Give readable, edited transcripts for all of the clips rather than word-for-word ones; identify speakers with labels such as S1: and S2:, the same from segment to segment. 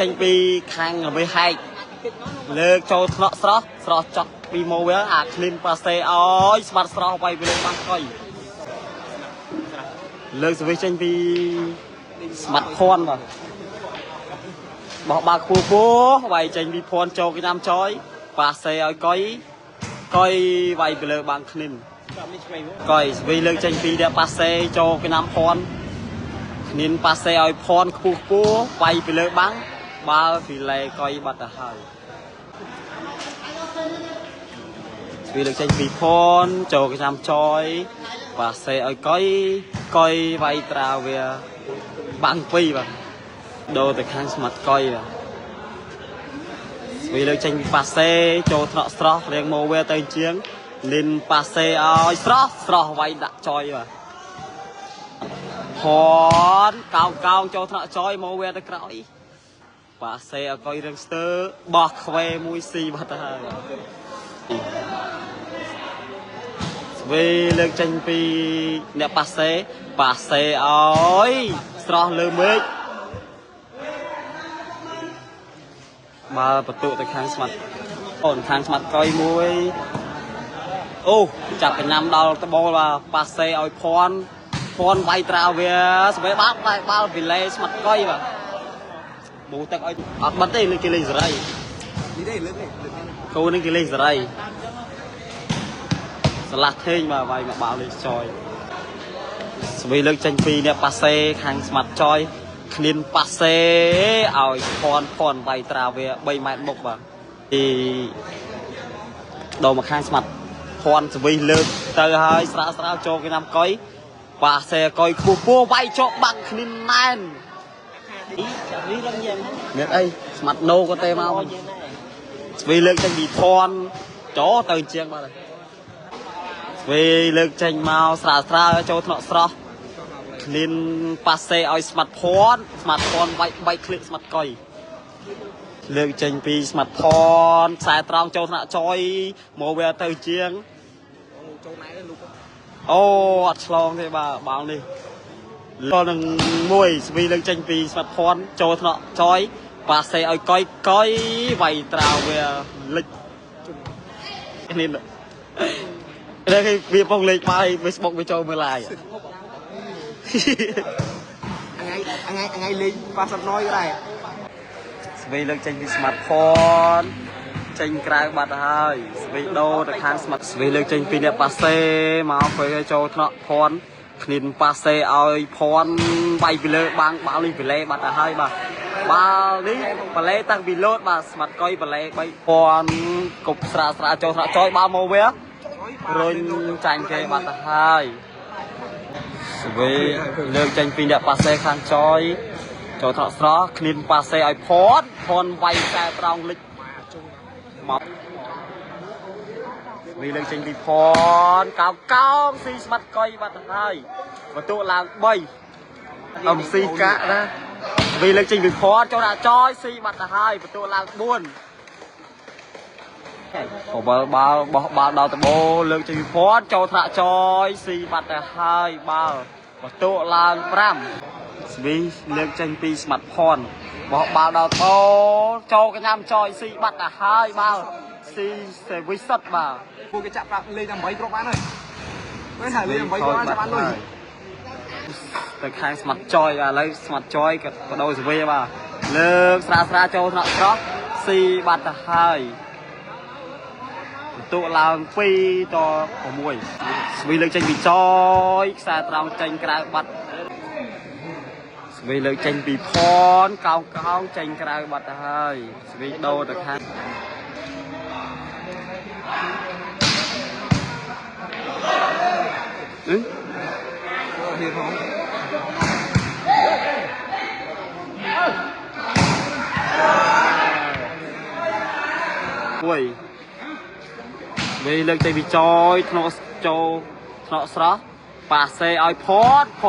S1: ចេញពីខាងល្បីហែកលើកចូលថ្នាក់ស្រស់ស្រស់ចត់ពីម៉ូវាអាឃ្លីនប៉ាសេអើយស្បាត់ស្រស់វាយពីលើបាំងកុយលើកសវិសចេញពីស្មាត់ភ័ណ្ឌបាទបោះបាល់ខ្ពស់ពោះវាយចេញពីភ័ណ្ឌចូលឆ្នាំចយប៉ាសេឲ្យកុយកុយវាយពីលើបាំងឃ្លីនកុយសវិលើកចេញពីអ្នកប៉ាសេចូលឆ្នាំភ័ណ្ឌឃ្លីនប៉ាសេឲ្យភ័ណ្ឌខ្ពស់ពោះវាយពីលើបាំងបាល់ពីលេកុយបាត់ទៅហើយស្វីលើកចេញពីភ័ណ្ឌចូលឆ្នាំចយប៉ាសេឲ្យកុយកុយវាយត្រាវាបាំងពីរបាទដូរទៅខាងស្មាត់កុយបាទស្វីលើកចេញពីប៉ាសេចូលថ្នាក់ស្រស់រៀងម៉ូវាទៅជាងលិនប៉ាសេឲ្យស្រស់ស្រស់វាយដាក់ចយបាទភ័ណ្ឌកោងកោងចូលថ្នាក់ចយម៉ូវាទៅក្រោយប៉ាសេឲ្យកុយរឿងស្ទើបោះខ្វេមួយស៊ីបាត់ទៅហើយស្វីលើកចេញពីអ្នកប៉ាសេឲ្យស្រស់លើមេឃមកបន្ទុទៅខាងស្មាត់អូនខាងស្មាត់កុយមួយអូចាប់កញ្ញាំដល់ត្បូលបាទប៉ាសេឲ្យភ័ណ្ឌវាយត្រាវាស្បែបាល់ពីលេស្មាត់កុយបាទបូទឹកឲ្យអត់បាត់ទេលើគេលេងសេរីនេះទេលើកគោនឹងគេលេងសេរីស្លាស់ថេងបាទវាយមកបាល់លេងចយស្វីលើកចេញពីអ្នកប៉ាសេខាងស្មាត់ចយឃ្លីនប៉ាសេឲ្យភ័ណ្ឌវាយត្រាវា3ម៉ែត្រមុខបាទទីដល់មកខាងស្មាត់ភ័ណ្ឌស្វីលើកទៅហើយស្រាលចូលគេណាំកុយប៉ាសេកុយខ្ពស់ពោះវាយចុកបាំងឃ្លីនណែននេះឡើងយ៉ាងមានអីស្មាត់ណូក៏ទេមកស្វីលើកចេញពីភ័ណ្ឌចោទៅជាងបាទស្វីលើកចេញមកស្រាលចូលថ្នាក់ស្រស់ឃ្លីនប៉ាសេឲ្យស្មាត់ភ័ណ្ឌវាយឃ្លីនស្មាត់កុយលើកចេញពីស្មាត់ភ័ណ្ឌខ្សែត្រង់ចូលថ្នាក់ចយមកវាទៅជាងចូលណែលោកអូអត់ឆ្លងទេបាទបាល់នេះលនឹងមួយស្វីលើកចេញពីស្មាត់ភ័ណ្ឌចូលថ្នាក់ចយប៉ាសេឲ្យកុយវាយត្រាវាលិចនេះគេវាពងលេខបាយ Facebook វាចូលមើល live ថ្ងៃលេងប៉ាសណយក៏ដែរស្វីលើកចេញពីស្មាត់ភ័ណ្ឌចេញក្រៅបាត់ហើយស្វីដូរទៅខាងស្មាត់ស្វីលើកចេញពីអ្នកប៉ាសេមកពេលចូលថ្នាក់ភ័ណ្ឌឃ្លីនប៉ាសេឲ្យភ័ណ្ឌវាយពីលើបាំងបាល់នេះពីលេបាត់ទៅហើយបាទបាល់នេះបលេតាំងពីលោតបាទស្មាត់កុយបលេ3 1000គប់ស្រាចូលថ្នាក់ចយបាល់មកវារុញចាញ់គេបាត់ទៅហើយស្វីលើកចេញពីអ្នកប៉ាសេខាងចយចូលថ្នាក់ស្រស់ឃ្លីនប៉ាសេឲ្យភ័ណ្ឌវាយខ្សែត្រង់លិចមកស្វីលើកចេញពីភ័ណ្ឌកោងស៊ីស្មាត់កុយបាត់ទៅហើយបន្ទុឡើង3អំស៊ីកាក់ណាស្វីលើកចេញពីភ័ណ្ឌចូលដាក់ចយស៊ីបាត់ទៅហើយបន្ទុឡើង4បាល់បោះបាល់ដល់តបោលើកចេញពីភ័ណ្ឌចូលថ្នាក់ចយស៊ីបាត់ទៅហើយបាល់បន្ទុឡើង5ស្វីលើកចេញពីស្មាត់ភ័ណ្ឌបោះបាល់ដល់តបោចូលកញ្ញាំចយស៊ីបាត់ទៅហើយបាល់ស៊ីសេវិសុតបាទពួកគេចាក់ប្រាប់លេងតែ8គ្រាប់បានហើយមិនថាលេង8គ្រាប់បានចាប់បានលុយទៅខាងស្មាត់ចយឥឡូវស្មាត់ចយក៏បដូរសវីបាទលើកស្រាចូលថ្នាក់ស្រស់ស៊ីបាត់ទៅហើយបន្ទុឡើង2ត6ស្វីលើកចេញពីចយខ្សែត្រង់ចេញក្រៅបាត់ស្វីលើកចេញពីភ័ណ្ឌកោងចេញក្រៅបាត់ទៅហើយស្វីដូរទៅខាងវាលើកចេញពីចយថ្នាក់ចូលថ្នាក់ស្រស់ប៉ាសេឲ្យភ័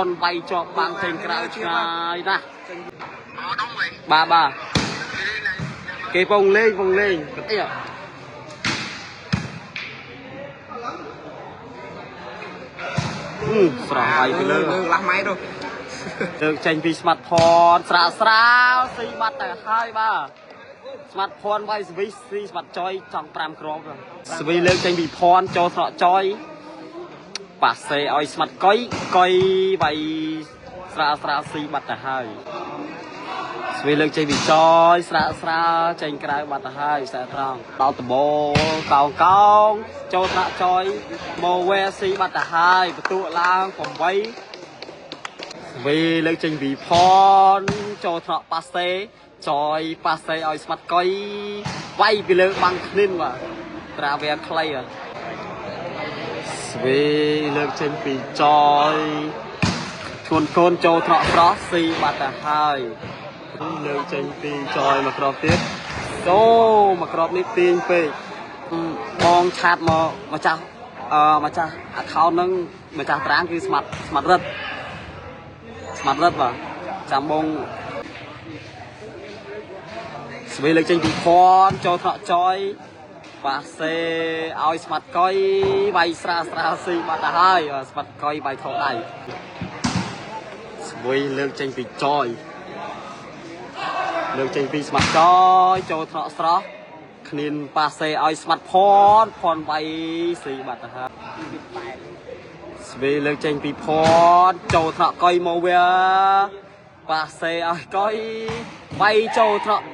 S1: ណ្ឌវាយជាប់បាំងចេញក្រៅឆ្ងាយណាស់បាទគេពងលេងអីស្រស់វាយទៅលើឡាស់ម៉ែទៅ លើកចេញពីស្មាត់ផនស្រាលស្រាលស៊ីបាត់តែហើយបាទស្មាត់ផនវាយសវិស៊ីស្មាត់ចយចង់5គ្រាប់សវិលើកចេញពីផនចូលថ្នាក់ចយប៉ាសេឲ្យស្មាត់កុយកុយវាយស្រាលស្រាលស៊ីបាត់តែហើយស្វីលើកចេញពីចយស្រាលស្រាលចេញក្រៅបាត់ទៅហើយខ្សែត្រង់ដល់ដបូកោងកោងចូលថ្នាក់ចយមកវេស៊ីបាត់ទៅហើយបន្ទុកឡើង8ស្វីលើកចេញពីផនចូលថ្នាក់ប៉ាសេចយប៉ាសេឲ្យស្មាត់កុយវាយពីលើបាំងឃ្លីនបាទត្រាវាខ្លីស្វីលើកចេញពីចយឈួនកូនចូលថ្នាក់ស្រស់ស៊ីបាត់ទៅហើយលើកចេញពីចយមកក្របទៀតចូលមកក្របនេះទាញពេកបងឆាតមកម្ចាស់account ហ្នឹងម្ចាស់តារាងគឺស្មាត់រឹតបាទចាំបងស្វីលើកចេញពីផនចូលថ្នាក់ចយប៉ាសេឲ្យស្មាត់កុយវាយស្រាលស្រាលស៊ីបាត់ទៅហើយស្មាត់កុយវាយខោដៃស្វីលើកចេញពីចយលើកចេញពីស្មាត់ចយចូលថ្នាក់ស្រស់គ្មានប៉ាសេឲ្យស្មាត់ផនវាយស៊ីបាត់ទៅហើយស្វីលើកចេញពីផនចូលថ្នាក់កុយមកវាប៉ាសេឲ្យកុយវាយចូលថ្នាក់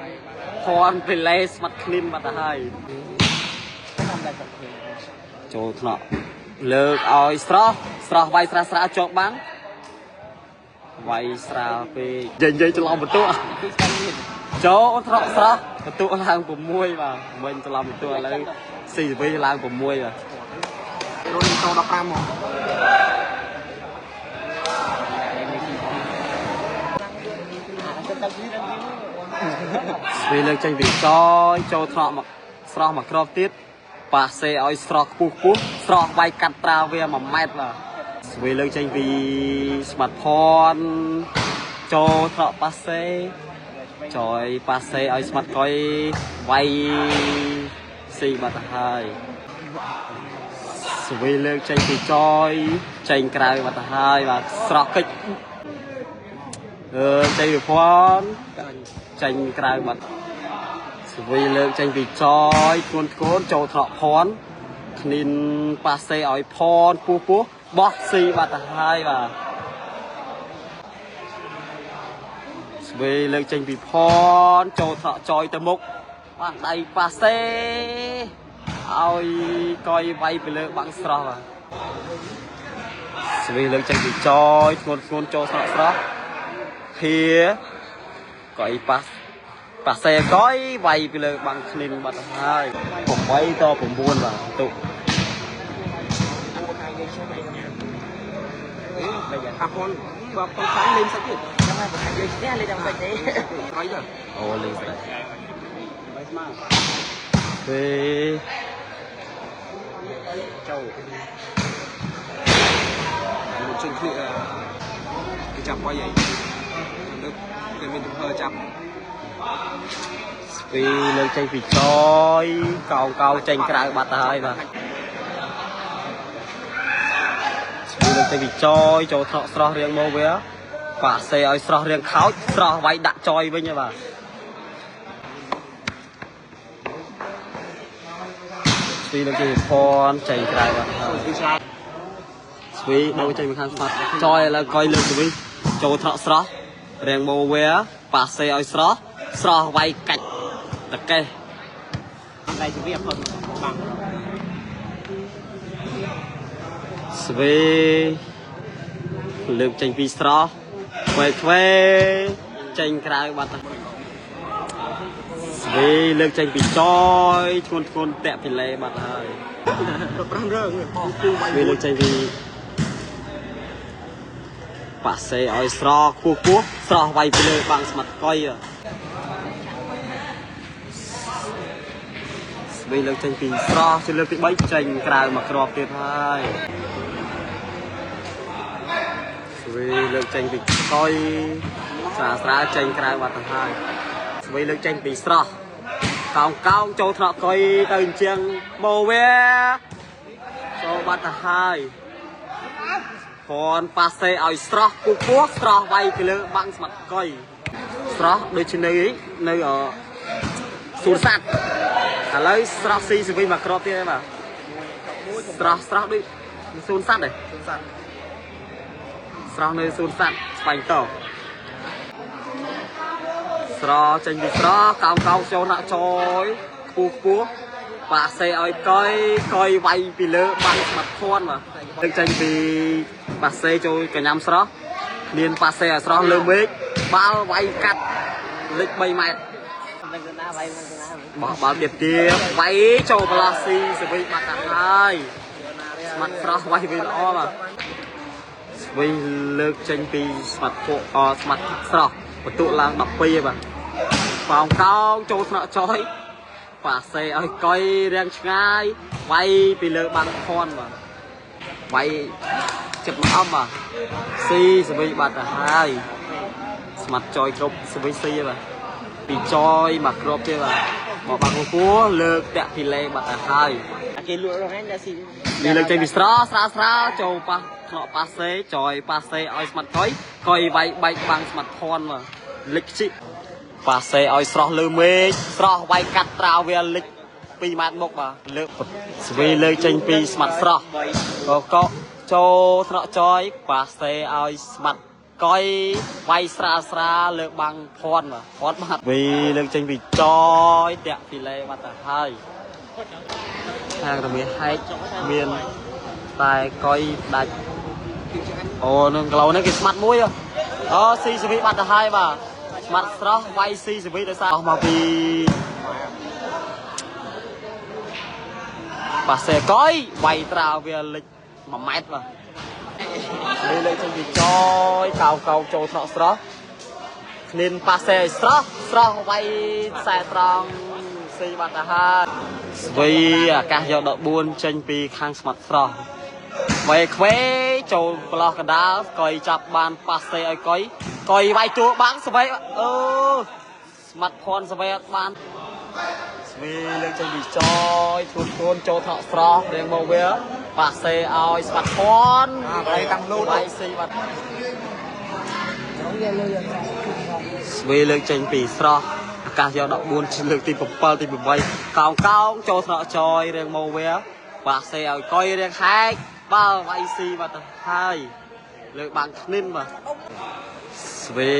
S1: ផនពីលេស្មាត់គ្លីនបាត់ទៅហើយចូលថ្នាក់លើកឲ្យស្រស់វាយស្រាលស្រាលជាប់បាំងវាយស្រាលពេកនិយាយច្រឡំបន្ទុកចូលថ្នាក់ស្រស់បន្ទុកឡើង6បាទមិនច្រឡំបន្ទុកឥឡូវស៊ីសវីឡើង6បាទរុនចូល15មកស្វីលើកចេញពីចយចូលថ្នាក់មកស្រស់មកក្របទៀតប៉ាសេឲ្យស្រស់ខ្ពស់ស្រស់វាយកាត់ត្រាវា1ម៉ែត្របាទស្វីលើកចេញពីស្មាត់ផនចូលថ្នាក់ប៉ាសេចយប៉ាសេឲ្យស្មាត់កុយវាយស៊ីបាត់ទៅហើយស្វីលើកចេញពីចយចេញក្រៅបាត់ទៅហើយបាទស្រស់កិច្ចចេញពីផនចេញក្រៅបាត់ស្វីលើកចេញពីចយធ្ងន់ចូលថ្នាក់ផនគ្មានប៉ាសេឲ្យផនពោះបោះស៊ីបាត់ទៅហើយបាទស្វីលើកចេញពីផនចូលថ្នាក់ចយទៅមុខបានដៃប៉ាសេឲ្យកុយវាយពីលើបាំងស្រស់បាទស្វីលើកចេញពីចយធ្ងន់ចូលថ្នាក់ស្រស់ហៀកុយប៉ាសេកុយវាយពីលើបាំងឃ្លីនបាត់ទៅហើយ8ត9បាទទុកអាផនបើប៉ុនខាងលេងសាច់ទៀតចាំតែបង្ហាញយើងនេះលេងដល់សាច់ទេអីទៅអូលេងសាច់បាយស្មាពេលចូលមកជិះគ្នាគេចាប់បាយអីលើកគេមានទំហឺចាប់ស្ពីលើកចេញពីចយកោងចេញក្រៅបាត់ទៅហើយបាទលើកចេញពីចយចូលថ្នាក់ស្រស់រៀងមកវាប៉ាសេឲ្យស្រស់រៀងខោចស្រស់វាយដាក់ចយវិញហ៎បាទស្វីលើកចេញពីផនចេញក្រៅបាទស្វីដូរចេញពីខាងស្មាត់ចយឥឡូវកុយលើកទៅវិញចូលថ្នាក់ស្រស់រៀងមកវាប៉ាសេឲ្យស្រស់វាយកាច់តកេះដៃវាផុតបាំងស្វីលើកចេញពីស្រស់ខ្វែចេញក្រៅបាត់ទៅស្វីលើកចេញពីចយធ្ងន់តាក់ពីលេបាត់ហើយ5រឿងស្វីលើកចេញពីប៉ាសេឲ្យស្រស់ខ្ពស់ស្រស់វាយពីលើបាំងស្មាត់កុយស្វីលើកចេញពីស្រស់ជាលើកទី3ចេញក្រៅមកក្របទៀតហើយស្វីលើកចេញពីកុយស្រាលចេញក្រៅបាត់ទៅហើយស្វីលើកចេញពីស្រស់កោងចូលថ្នាក់កុយទៅអញ្ចឹងបូវេចូលបាត់ទៅហើយ ផនប៉ាសេឲ្យស្រស់ពូពោះស្រស់វាយពីលើបាំងស្មាត់កុយស្រស់ដូចជានៅសួនសត្វឥឡូវស្រស់ស៊ីវិញមកក្របទៀតបាទស្រស់ដូចសួនសត្វដែរស្រស់នៅសួនសត្វស្វែងតស្រស់ចេញពីស្រស់កោងចូលដាក់ចយខ្ពស់ប៉ាសេឲ្យកុយវាយពីលើបាំងស្មាត់ភ័ណ្ឌបាទទឹកចេញពីប៉ាសេចូលកញ្ញាំស្រស់មានប៉ាសេឲ្យស្រស់លើមេឃបាល់វាយកាត់លេខ3ម៉ែត្របោះបាល់ទៀតវាយចូលប្លាស៊ីស្វីបាត់ទៅហើយស្មាត់ស្រស់វាយវិញល្អបាទស្វីលើកចេញពីស្មាត់ពួកស្មាត់ស្រស់បន្ទុកឡើង12ហើយបាទប៉ោងកោងចូលថ្នាក់ចុយប៉ាសេឲ្យកុយរាំងឆ្ងាយវាយពីលើបាំងភ័ណ្ឌបាទវាយចិត្តមកអំបាទស៊ីស្វីបាត់ទៅហើយស្មាត់ចុយគ្រប់ស្វីស៊ីហើយបាទពីចយមកគ្របទៀតបាទមកបាំងគួរលើកតាក់ពីលេបាត់ទៅហើយគេលក់រហែងដល់ស៊ីនេះលើកចេញពីស្រាលចូលប៉ះថ្នាក់ប៉ាសេចយប៉ាសេឲ្យស្មាត់កុយវាយបែកបាំងស្មាត់ភ័ណ្ឌបាទលិចជីប៉ាសេឲ្យស្រស់លើមេឃស្រស់វាយកាត់ត្រាវាលិច2ម៉ែត្រមុខបាទលើកស្វីលើកចេញពីស្មាត់ស្រស់ក៏ចូលថ្នាក់ចយប៉ាសេឲ្យស្មាត់កុយវាយស្រាលលើបាំងភ័ណ្ឌបាទបាត់វីលើកចេញពីចយតាក់ពីលេបាត់ទៅហើយខាងរមៀហែកមានតែកុយដាច់អូនឹងគីឡូនេះគេស្មាត់មួយស៊ីសវីបាត់ទៅហើយបាទស្មាត់ស្រស់វាយស៊ីសវីដោយសារអស់មកពីប៉ាសេកុយវាយត្រាវាលិច1ម៉ែត្របាទនេះលើកចេញពីចយកោចូលថ្នាក់ស្រស់គ្មានប៉ាសេស្រស់វាយខ្សែត្រង់ស៊ីបាត់ទៅហើយស្វីអាកាសយក14ចេញពីខាងស្មាត់ស្រស់វាយខ្វេចូលប្លោះកដាលកុយចាប់បានប៉ាសេឲ្យកុយវាយទួបាំងស្វីស្មាត់ភ័ណ្ឌស្វីអត់បានស្វីលើកចេញពីចយទួនចូលថក់ស្រស់រៀងមកវាប៉ាសេឲ្យស្មាត់ភ័ណ្ឌវាយតាំងលូតវាយស៊ីបាត់ស្វីលើកចេញពីស្រស់អាកាសយក14លើកទី7ទី8កោងចូលថ្នាក់ចយរៀងមកវាប៉ាសេឲ្យកុយរៀងហែកបាល់វាយស៊ីបាត់ទៅហើយលើកបាំងគ្និនបាទស្វី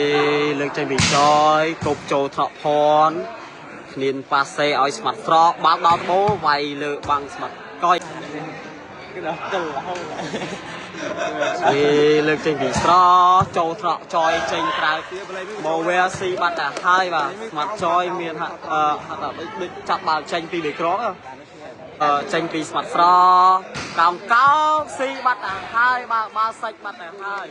S1: លើកចេញពីចយគប់ចូលថ្នាក់ភ័ណ្ឌគ្មានប៉ាសេឲ្យស្មាត់ស្រស់បាល់ដល់ត្បូវាយលើបាំងស្មាត់កុយស្វីលើកចេញពីស្រស់ចូលថ្នាក់ចយចេញក្រៅមកវាស៊ីបាត់ទៅហើយបាទស្មាត់ចយមានដូចចាប់បាល់ចេញពីបេក្រងចេញពីស្មាត់ស្រស់កោងស៊ីបាត់ទៅហើយបាទបាល់សាច់បាត់ទៅហើយ